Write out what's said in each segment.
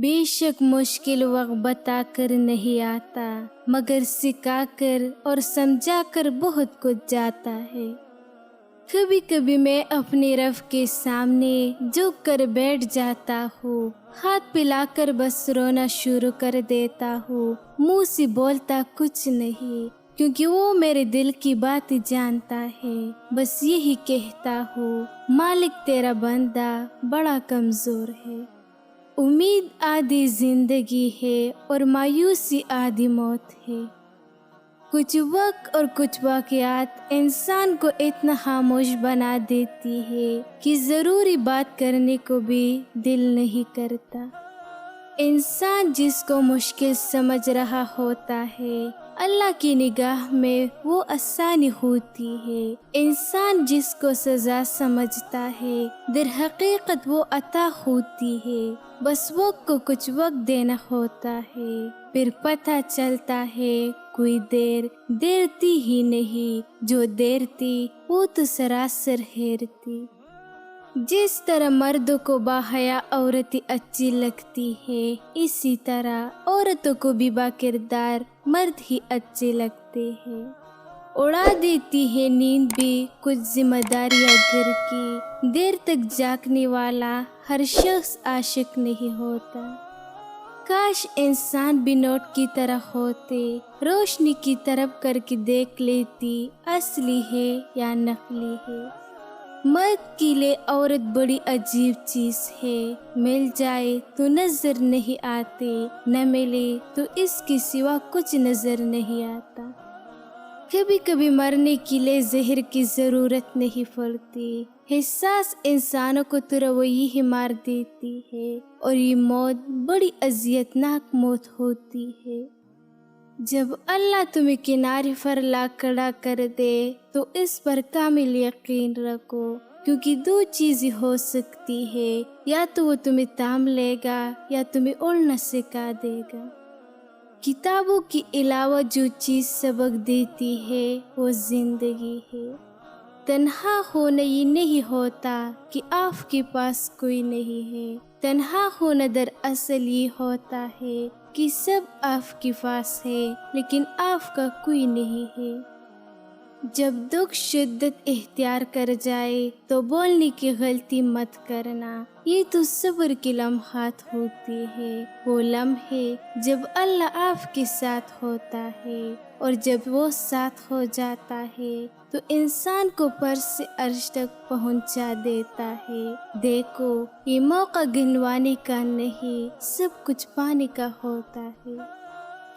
بے شک مشکل وقت بتا کر نہیں آتا، مگر سکھا کر اور سمجھا کر بہت کچھ جاتا ہے۔ کبھی کبھی میں اپنے رب کے سامنے جھک کر بیٹھ جاتا ہوں، ہاتھ پھیلا کر بس رونا شروع کر دیتا ہوں، منہ سے بولتا کچھ نہیں، کیونکہ وہ میرے دل کی بات جانتا ہے۔ بس یہی کہتا ہوں، مالک تیرا بندہ بڑا کمزور ہے۔ امید آدھی زندگی ہے اور مایوسی آدھی موت ہے۔ کچھ وقت اور کچھ واقعات انسان کو اتنا خاموش بنا دیتی ہے کہ ضروری بات کرنے کو بھی دل نہیں کرتا۔ انسان جس کو مشکل سمجھ رہا ہوتا ہے، اللہ کی نگاہ میں وہ آسانی ہوتی ہے۔ انسان جس کو سزا سمجھتا ہے، در حقیقت وہ عطا ہوتی ہے۔ بس وقت کو کچھ وقت دینا ہوتا ہے، پھر پتہ چلتا ہے کوئی دیر تھی ہی نہیں، جو دیر تھی وہ تو سراسر ہیر تھی۔ جس طرح مردوں کو باحیا عورتیں اچھی لگتی ہے، اسی طرح عورتوں کو بھی با کردار مرد ہی اچھے لگتے ہیں۔ اڑا دیتی ہے نیند بھی کچھ ذمہ داریاں گھر کی، دیر تک جاگنے والا ہر شخص عاشق نہیں ہوتا۔ کاش انسان بھی نوٹ کی طرح ہوتے، روشنی کی طرف کر کے دیکھ لیتی اصلی ہے یا نقلی ہے۔ مرد کے لیے عورت بڑی عجیب چیز ہے، مل جائے تو نظر نہیں آتے، نہ ملے تو اس کے سوا کچھ نظر نہیں آتا۔ کبھی کبھی مرنے کے لیے زہر کی ضرورت نہیں پڑتی، حساس انسانوں کو تو رویہ ہی مار دیتی ہے، اور یہ موت بڑی اذیتناک موت ہوتی ہے۔ جب اللہ تمہیں کنارے پر لا کھڑا کر دے تو اس پر کامل یقین رکھو، کیونکہ دو چیزیں ہو سکتی ہے، یا تو وہ تمہیں تھام لے گا یا تمہیں اڑنا سکھا دے گا۔ کتابوں کے علاوہ جو چیز سبق دیتی ہے وہ زندگی ہے۔ تنہا ہونا یہ نہیں ہوتا کہ آپ کے پاس کوئی نہیں ہے، تنہا ہونا دراصل یہ ہوتا ہے کہ سب آپ کے پاس ہے لیکن آپ کا کوئی نہیں ہے۔ جب دکھ شدت اختیار کر جائے تو بولنے کی غلطی مت کرنا، یہ تو صبر کے لمحات ہوتے ہیں، وہ لمحے جب اللہ آپ کے ساتھ ہوتا ہے، اور جب وہ ساتھ ہو جاتا ہے تو انسان کو پر سے عرش تک پہنچا دیتا ہے۔ دیکھو، یہ موقع گنوانے کا نہیں، سب کچھ پانے کا ہوتا ہے۔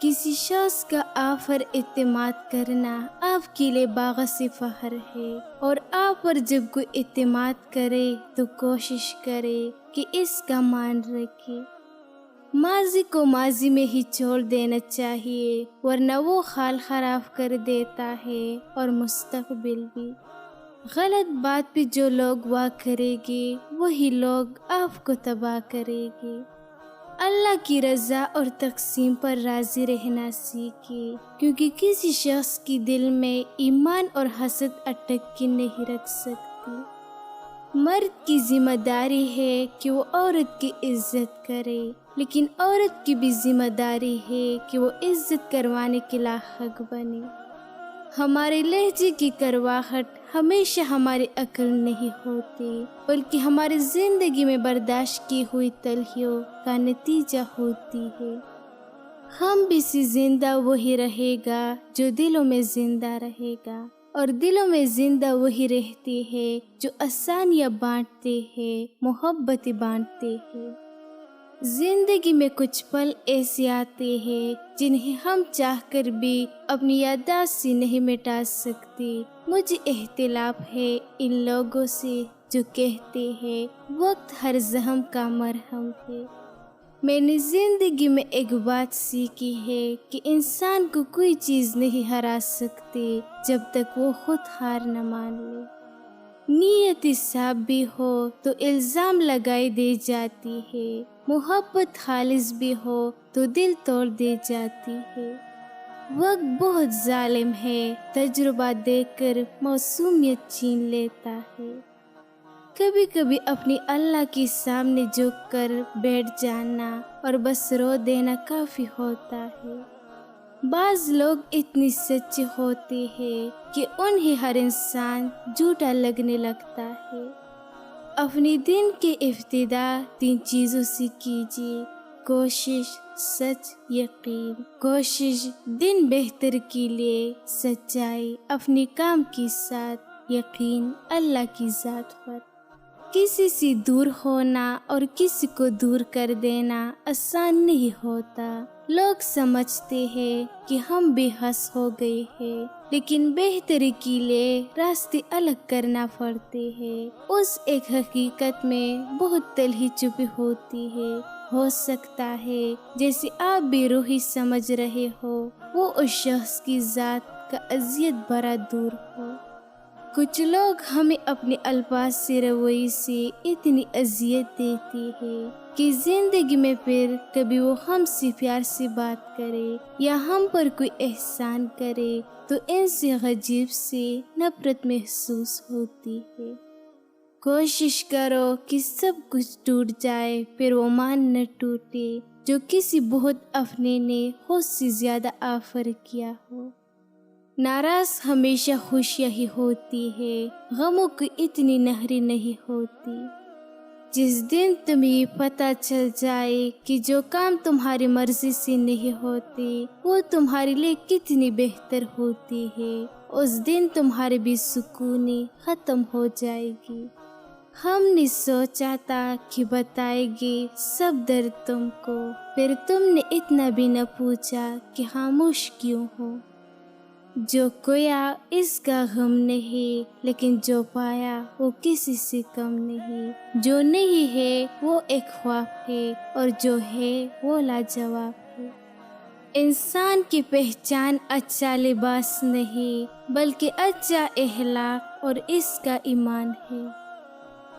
کسی شخص کا آپ پر اعتماد کرنا آپ کے لیے باعث فخر ہے، اور آپ پر جب کوئی اعتماد کرے تو کوشش کرے کہ اس کا مان رکھے۔ ماضی کو ماضی میں ہی چھوڑ دینا چاہیے، ورنہ وہ حال خراب کر دیتا ہے، اور مستقبل بھی۔ غلط بات پہ جو لوگ وا کرے گے وہی لوگ آپ کو تباہ کرے گے۔ اللہ کی رضا اور تقسیم پر راضی رہنا سیکھے، کیونکہ کسی شخص کے دل میں ایمان اور حسد اٹک کے نہیں رکھ سکتی۔ مرد کی ذمہ داری ہے کہ وہ عورت کی عزت کرے، لیکن عورت کی بھی ذمہ داری ہے کہ وہ عزت کروانے کے لاحق بنے۔ ہمارے لہجے کی کرواہٹ ہمیشہ ہماری عقل نہیں ہوتی، بلکہ ہماری زندگی میں برداشت کی ہوئی تلخیوں کا نتیجہ ہوتی ہے۔ ہم بھی سے زندہ وہی رہے گا جو دلوں میں زندہ رہے گا، اور دلوں میں زندہ وہی رہتے ہیں جو آسانیاں بانٹتے ہیں، محبتیں بانٹتے ہیں۔ زندگی میں کچھ پل ایسے آتے ہیں جنہیں ہم چاہ کر بھی اپنی یادداشت سے نہیں مٹا سکتے۔ مجھے اختلاف ہے ان لوگوں سے جو کہتے ہیں وقت ہر زخم کا مرہم ہے۔ میں نے زندگی میں ایک بات سیکھی ہے کہ انسان کو کوئی چیز نہیں ہرا سکتی جب تک وہ خود ہار نہ مان لے۔ نیت صاف بھی ہو تو الزام لگائی دی جاتی ہے، محبت خالص بھی ہو تو دل توڑ دی جاتی ہے۔ وقت بہت ظالم ہے، تجربہ دیکھ کر معصومیت چھین لیتا ہے۔ کبھی کبھی اپنی اللہ کے سامنے جھک کر بیٹھ جانا اور بس رو دینا کافی ہوتا ہے۔ بعض لوگ اتنی سچے ہوتے ہیں کہ انہیں ہر انسان جھوٹا لگنے لگتا ہے۔ اپنی دن کی ابتدا 3 چیزوں سے کیجیے: کوشش، سچ، یقین۔ کوشش دن بہتر کے لیے، سچائی اپنے کام کے ساتھ، یقین اللہ کی ذات پر۔ کسی سے دور ہونا اور کسی کو دور کر دینا آسان نہیں ہوتا۔ لوگ سمجھتے ہیں کہ ہم بے حس ہو گئے ہیں، لیکن بہتری کے لیے راستے الگ کرنا پڑتے ہیں۔ اس ایک حقیقت میں بہت تلخی چھپی ہوتی ہے۔ ہو سکتا ہے جیسے آپ بے روحی سمجھ رہے ہو، وہ اس شخص کی ذات کا اذیت بھرا دور ہو۔ کچھ لوگ ہمیں اپنے الفاظ سے، رویے سے اتنی اذیت دیتے ہیں کہ زندگی میں پھر کبھی وہ ہم سے پیار سے بات کرے یا ہم پر کوئی احسان کرے تو ان سے عجیب سے نفرت محسوس ہوتی ہے۔ کوشش کرو کہ سب کچھ ٹوٹ جائے، پھر وہ مان نہ ٹوٹے جو کسی بہت اپنے نے خود سے زیادہ آفر کیا ہو۔ ناراض ہمیشہ خوشیاں ہی ہوتی ہے، غموں کی اتنی نہری نہیں ہوتی۔ جس دن تمہیں پتہ چل جائے کہ جو کام تمہاری مرضی سے نہیں ہوتے وہ تمہارے لیے کتنی بہتر ہوتی ہے، اس دن تمہاری بے سکونی ختم ہو جائے گی۔ ہم نے سوچا تھا کہ بتائے گے سب درد تم کو، پھر تم نے اتنا بھی نہ پوچھا کہ خاموش کیوں ہو۔ جو کھویا اس کا غم نہیں، لیکن جو پایا وہ کسی سے کم نہیں۔ جو نہیں ہے وہ ایک خواب ہے، اور جو ہے وہ لاجواب ہے۔ انسان کی پہچان اچھا لباس نہیں بلکہ اچھا اخلاق اور اس کا ایمان ہے۔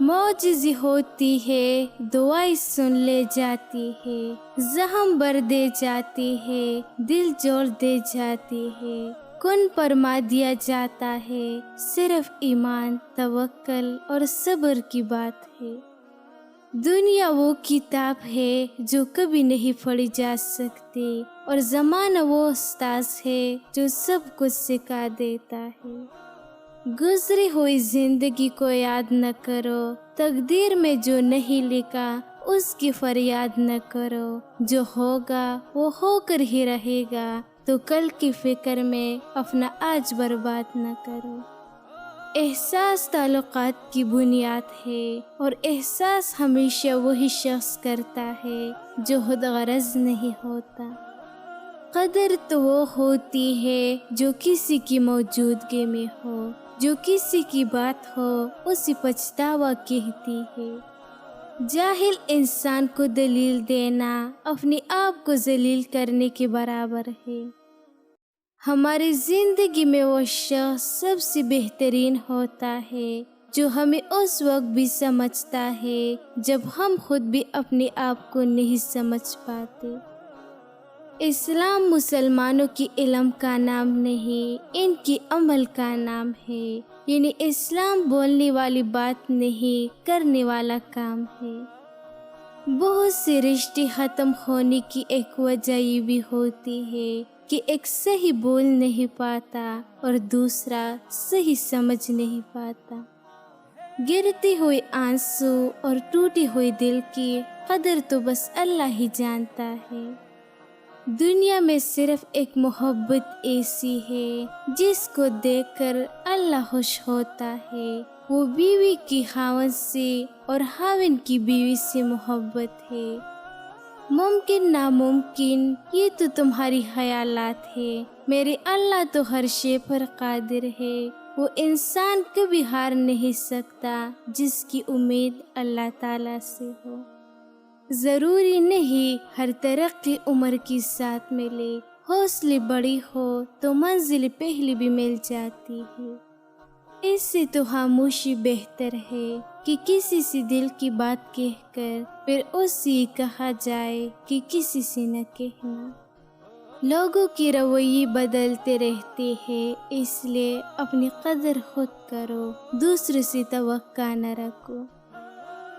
معجزے ہوتی ہے، دعائیں سن لے جاتی ہے، زخم بھر دے جاتی ہے، دل جوڑ دے جاتی ہے، کن فرما دیا جاتا ہے۔ صرف ایمان، توکل اور صبر کی بات ہے۔ دنیا وہ کتاب ہے جو کبھی نہیں پڑھی جا سکتی، اور زمانہ وہ استاذ ہے جو سب کچھ سکھا دیتا ہے۔ گزری ہوئی زندگی کو یاد نہ کرو، تقدیر میں جو نہیں لکھا اس کی فریاد نہ کرو۔ جو ہوگا وہ ہو کر ہی رہے گا، تو کل کی فکر میں اپنا آج برباد نہ کرو۔ احساس تعلقات کی بنیاد ہے، اور احساس ہمیشہ وہی شخص کرتا ہے جو خود غرض نہیں ہوتا۔ قدر تو وہ ہوتی ہے جو کسی کی موجودگی میں ہو، جو کسی کی بات ہو اسے پچھتاوا کہتی ہے۔ جاہل انسان کو دلیل دینا اپنے آپ کو ذلیل کرنے کے برابر ہے۔ ہماری زندگی میں وہ شخص سب سے بہترین ہوتا ہے جو ہمیں اس وقت بھی سمجھتا ہے جب ہم خود بھی اپنے آپ کو نہیں سمجھ پاتے۔ اسلام مسلمانوں کی علم کا نام نہیں، ان کی عمل کا نام ہے۔ یعنی اسلام بولنے والی بات نہیں، کرنے والا کام ہے۔ بہت سے رشتے ختم ہونے کی ایک وجہ یہ بھی ہوتی ہے کہ ایک صحیح بول نہیں پاتا اور دوسرا صحیح سمجھ نہیں پاتا۔ گرتے ہوئے آنسو اور ٹوٹے ہوئے دل کی قدر تو بس اللہ ہی جانتا ہے۔ دنیا میں صرف ایک محبت ایسی ہے جس کو دیکھ کر اللہ خوش ہوتا ہے، وہ بیوی کی خاوند سے اور خاوند کی بیوی سے محبت ہے۔ ممکن ناممکن یہ تو تمہاری خیالات ہے، میرے اللہ تو ہر شے پر قادر ہے۔ وہ انسان کبھی ہار نہیں سکتا جس کی امید اللہ تعالیٰ سے ہو۔ ضروری نہیں ہر ترقی عمر کے ساتھ ملے، حوصلے بڑی ہو تو منزل پہلے بھی مل جاتی ہے۔ اس سے تو خاموشی بہتر ہے کہ کسی سے دل کی بات کہہ کر پھر اس سے کہا جائے کہ کسی سے نہ کہنا۔ لوگوں کے رویے بدلتے رہتے ہیں، اس لیے اپنی قدر خود کرو، دوسرے سے توقع نہ رکھو۔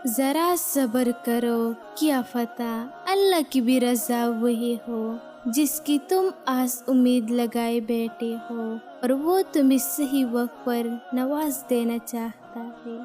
ذرا صبر کرو، کیا پتہ اللہ کی بھی رضا وہی ہو جس کی تم آس امید لگائے بیٹھے ہو، اور وہ تمہیں صحیح وقت پر نواز دینا چاہتا ہے۔